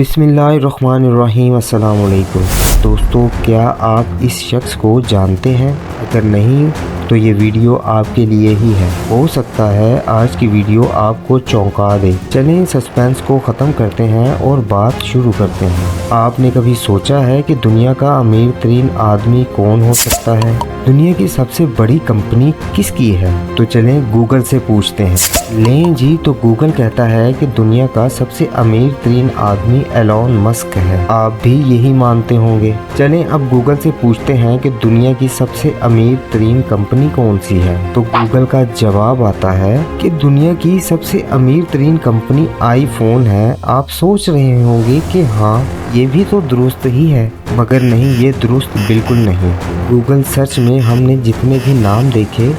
बिस्मिल्लाहिर्रहमानिर्रहीम। अस्सलाम वालेकुम दोस्तों, क्या आप इस शख्स को जानते हैं? अगर नहीं तो ये वीडियो आपके लिए ही है। हो सकता है आज की वीडियो आपको चौंका दे। चलें सस्पेंस को ख़त्म करते हैं और बात शुरू करते हैं। आपने कभी सोचा है कि दुनिया का अमीर तरीन आदमी कौन हो सकता है? दुनिया की सबसे बड़ी कंपनी किसकी है? तो चलें गूगल से पूछते हैं। लें जी, तो गूगल कहता है कि दुनिया का सबसे अमीर तरीन आदमी एलॉन मस्क है। आप भी यही मानते होंगे। चलें अब गूगल से पूछते हैं कि दुनिया की सबसे अमीर तरीन कंपनी कौन सी है? तो गूगल का जवाब आता है कि दुनिया की सबसे अमीर तरीन कंपनी आईफोन है। आप सोच रहे होंगे कि हाँ, ये भी तो दुरुस्त ही है, मगर नहीं, ये दुरुस्त बिल्कुल नहीं। गूगल सर्च में हमने जितने भी नाम देखे,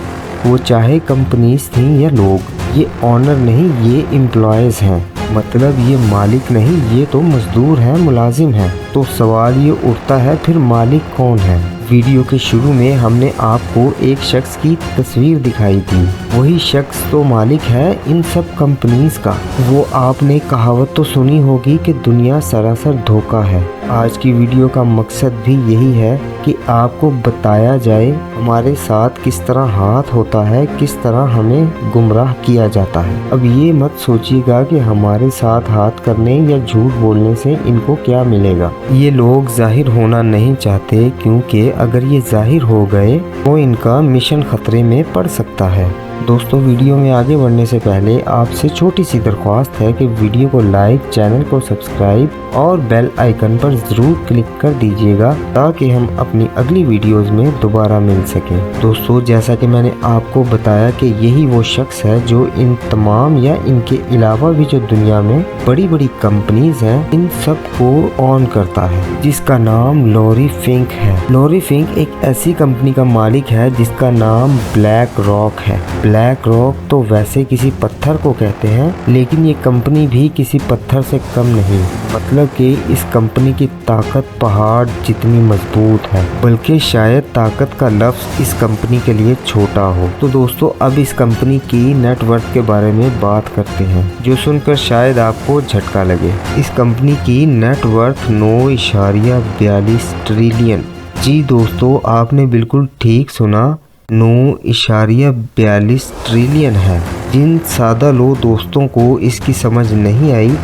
वो चाहे कंपनीज थी या लोग, ये ऑनर नहीं, ये एम्प्लॉयज़ हैं। मतलब ये मालिक नहीं, ये तो मजदूर हैं, मुलाजिम हैं। तो सवाल ये उठता है, फिर मालिक कौन है? वीडियो के शुरू में हमने आपको एक शख्स की तस्वीर दिखाई थी। वही शख्स तो मालिक है इन सब कंपनीज का। वो आपने कहावत तो सुनी होगी कि दुनिया सरासर धोखा है। आज की वीडियो का मकसद भी यही है कि आपको बताया जाए हमारे साथ किस तरह हाथ होता है, किस तरह हमें गुमराह किया जाता है। अब ये मत सोचिएगा कि हमारे साथ हाथ करने या झूठ बोलने से इनको क्या मिलेगा। ये लोग जाहिर होना नहीं चाहते, क्योंकि अगर ये जाहिर हो गए तो इनका मिशन खतरे में पड़ सकता है। दोस्तों, वीडियो में आगे बढ़ने से पहले आपसे छोटी सी दरख्वास्त है कि वीडियो को लाइक, चैनल को सब्सक्राइब और बेल आइकन पर ज़रूर क्लिक कर दीजिएगा, ताकि हम अपनी अगली वीडियोस में दोबारा मिल सकें। दोस्तों, जैसा कि मैंने आपको बताया कि यही वो शख्स है जो इन तमाम या इनके अलावा भी जो दुनिया में बड़ी बड़ी कंपनीज हैं, इन सब को ऑन करता है, जिसका नाम लॉरी फिंक है। लॉरी फिंक एक ऐसी कंपनी का मालिक है जिसका नाम ब्लैक रॉक है। ब्लैक रॉक तो वैसे किसी पत्थर को कहते हैं, लेकिन ये कंपनी भी किसी पत्थर से कम नहीं। मतलब कि इस कंपनी की ताकत पहाड़ जितनी मजबूत है, बल्कि शायद ताकत का लफ्ज इस कंपनी के लिए छोटा हो। तो दोस्तों, अब इस कंपनी की नेटवर्थ के बारे में बात करते हैं, जो सुनकर शायद आपको झटका लगे। इस कंपनी की नेटवर्थ 9.42 ट्रिलियन। जी दोस्तों, आपने बिल्कुल ठीक सुना, 9.42 ट्रिलियन है। जिन सादा लोग दोस्तों को इसकी समझ नहीं आई,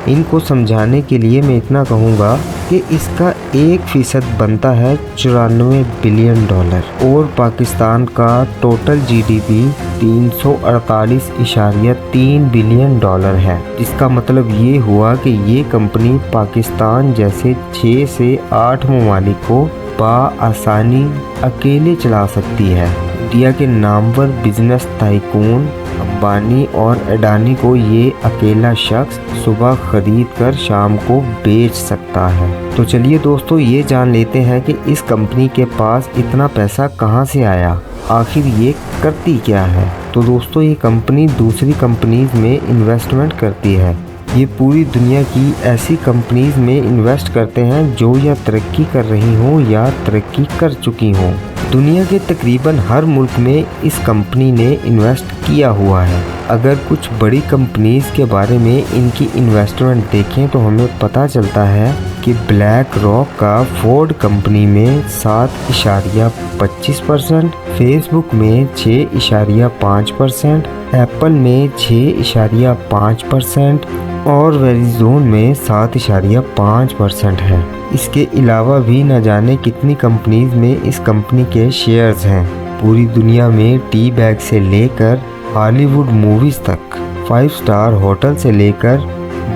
इनको समझाने के लिए मैं इतना कहूँगा कि इसका 1% बनता है 94 बिलियन डॉलर और पाकिस्तान का टोटल GDP 348.3 बिलियन डॉलर है। जिसका मतलब ये हुआ कि ये कंपनी पाकिस्तान जैसे 6 से 8 ममालिक को आसानी अकेले चला सकती है। इंडिया के नामवर बिजनेस टाइकून अंबानी और अडानी को ये अकेला शख्स सुबह खरीद कर शाम को बेच सकता है। तो चलिए दोस्तों, ये जान लेते हैं कि इस कंपनी के पास इतना पैसा कहां से आया, आखिर ये करती क्या है। तो दोस्तों, ये कंपनी दूसरी कंपनीज में इन्वेस्टमेंट करती है। ये पूरी दुनिया की ऐसी कंपनीज में इन्वेस्ट करते हैं जो या तरक्की कर रही हों या तरक्की कर चुकी हों। दुनिया के तकरीबन हर मुल्क में इस कंपनी ने इन्वेस्ट किया हुआ है। अगर कुछ बड़ी कंपनीज के बारे में इनकी इन्वेस्टमेंट देखें तो हमें पता चलता है कि ब्लैक रॉक का फोर्ड कंपनी में 7.25%, फेसबुक में 6.5%, एप्पल में 6.5% और वेरिजोन में 7.5% है। इसके अलावा भी न जाने कितनी कंपनीज में इस कंपनी के शेयर्स हैं। पूरी दुनिया में टी बैग से लेकर हॉलीवुड मूवीज तक, 5 स्टार होटल से लेकर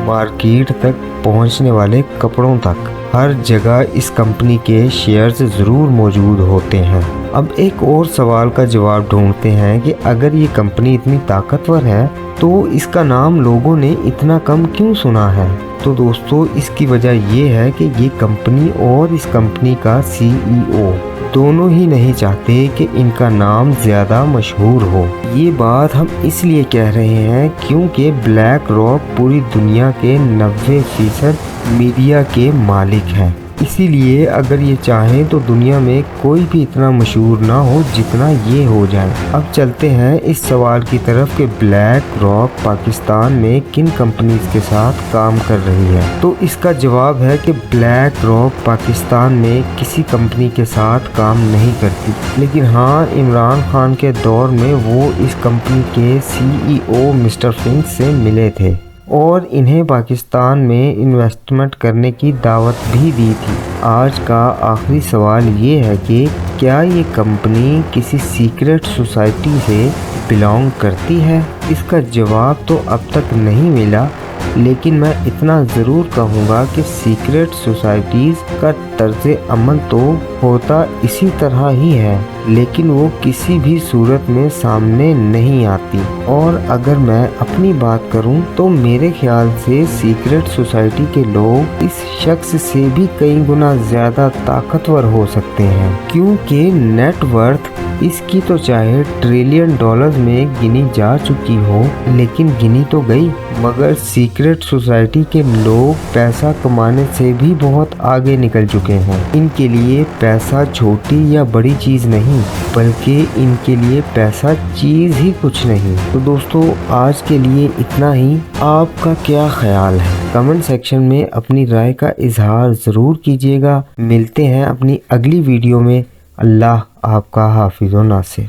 मार्केट तक पहुंचने वाले कपड़ों तक, हर जगह इस कंपनी के शेयर्स ज़रूर मौजूद होते हैं। अब एक और सवाल का जवाब ढूंढते हैं कि अगर ये कंपनी इतनी ताकतवर है तो इसका नाम लोगों ने इतना कम क्यों सुना है। तो दोस्तों, इसकी वजह ये है कि ये कंपनी और इस कंपनी का CEO दोनों ही नहीं चाहते कि इनका नाम ज़्यादा मशहूर हो। ये बात हम इसलिए कह रहे हैं क्योंकि ब्लैक रॉक पूरी दुनिया के 90% मीडिया के मालिक हैं। इसी लिए अगर ये चाहें तो दुनिया में कोई भी इतना मशहूर ना हो जितना ये हो जाए। अब चलते हैं इस सवाल की तरफ कि ब्लैक रॉक पाकिस्तान में किन कंपनीज के साथ काम कर रही है। तो इसका जवाब है कि ब्लैक रॉक पाकिस्तान में किसी कंपनी के साथ काम नहीं करती, लेकिन हाँ, इमरान खान के दौर में वो इस कंपनी के CEO मिस्टर फिंच से मिले थे और इन्हें पाकिस्तान में इन्वेस्टमेंट करने की दावत भी दी थी। आज का आखिरी सवाल ये है कि क्या ये कंपनी किसी सीक्रेट सोसाइटी से बिलोंग करती है? इसका जवाब तो अब तक नहीं मिला, लेकिन मैं इतना ज़रूर कहूँगा कि सीक्रेट सोसाइटीज़ का तर्ज अमल तो होता इसी तरह ही है, लेकिन वो किसी भी सूरत में सामने नहीं आती। और अगर मैं अपनी बात करूं तो मेरे ख्याल से सीक्रेट सोसाइटी के लोग इस शख्स से भी कई गुना ज़्यादा ताकतवर हो सकते हैं, क्योंकि नेटवर्थ इसकी तो चाहे ट्रिलियन डॉलर्स में गिनी जा चुकी हो, लेकिन गिनी तो गई, मगर सीक्रेट सोसाइटी के लोग पैसा कमाने से भी बहुत आगे निकल चुके हैं। इनके लिए पैसा छोटी या बड़ी चीज़ नहीं, बल्कि इनके लिए पैसा चीज़ ही कुछ नहीं। तो दोस्तों, आज के लिए इतना ही। आपका क्या ख्याल है? कमेंट सेक्शन में अपनी राय का इजहार ज़रूर कीजिएगा। मिलते हैं अपनी अगली वीडियो में। अल्लाह आपका हाफिज़ व नासिर।